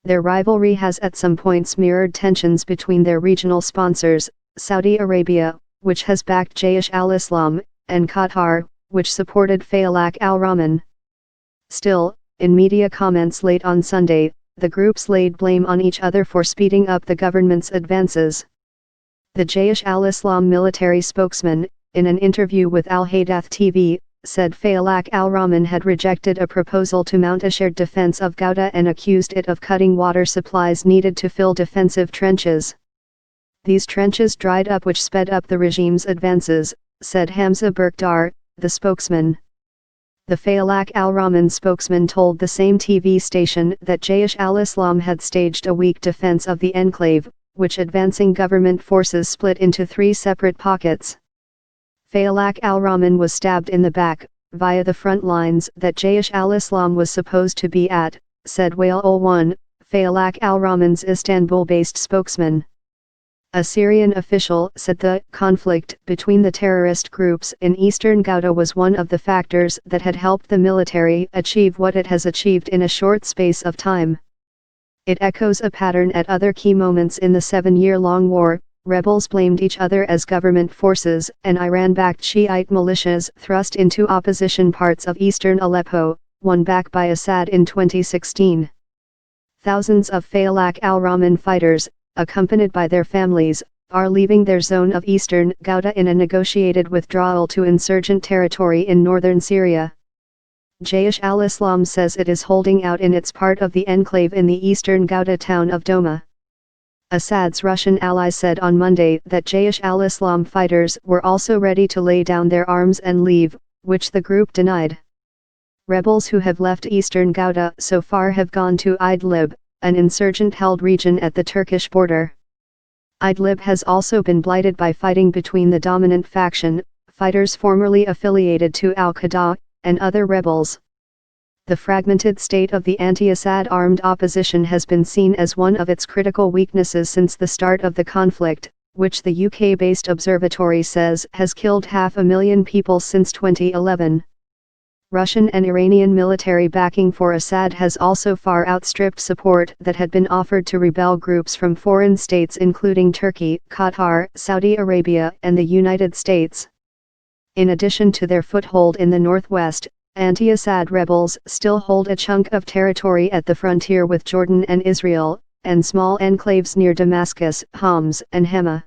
Their rivalry has at some points mirrored tensions between their regional sponsors, Saudi Arabia, which has backed Jaish al-Islam, and Qatar, which supported Fayalaq al-Rahman. Still, in media comments late on Sunday, the groups laid blame on each other for speeding up the government's advances. The Jaish al-Islam military spokesman, in an interview with Al-Hadath TV, said Fayalaq al-Rahman had rejected a proposal to mount a shared defense of Ghouta and accused it of cutting water supplies needed to fill defensive trenches. These trenches dried up, which sped up the regime's advances, said Hamza Berkdar, the spokesman. The Fayalaq al-Rahman spokesman told the same TV station that Jaish al-Islam had staged a weak defense of the enclave, which advancing government forces split into 3 separate pockets. Fayalaq al-Rahman was stabbed in the back, via the front lines that Jaish al-Islam was supposed to be at, said Wael ul-One, Fayalaq al-Rahman's Istanbul-based spokesman. A Syrian official said the conflict between the terrorist groups in eastern Ghouta was one of the factors that had helped the military achieve what it has achieved in a short space of time. It echoes a pattern at other key moments in the 7-year-long war. Rebels blamed each other as government forces, and Iran-backed Shiite militias thrust into opposition parts of eastern Aleppo, won back by Assad in 2016. Thousands of Fayalaq al-Rahman fighters, accompanied by their families, are leaving their zone of eastern Ghouta in a negotiated withdrawal to insurgent territory in northern Syria. Jaish al-Islam says it is holding out in its part of the enclave in the eastern Ghouta town of Doma. Assad's Russian allies said on Monday that Jaish al-Islam fighters were also ready to lay down their arms and leave, which the group denied. Rebels who have left eastern Ghouta so far have gone to Idlib, an insurgent-held region at the Turkish border. Idlib has also been blighted by fighting between the dominant faction, fighters formerly affiliated to al-Qaeda, and other rebels. The fragmented state of the anti-Assad armed opposition has been seen as one of its critical weaknesses since the start of the conflict, which the UK-based observatory says has killed 500,000 people since 2011. Russian and Iranian military backing for Assad has also far outstripped support that had been offered to rebel groups from foreign states including Turkey, Qatar, Saudi Arabia, and the United States. In addition to their foothold in the northwest, anti-Assad rebels still hold a chunk of territory at the frontier with Jordan and Israel, and small enclaves near Damascus, Homs, and Hama.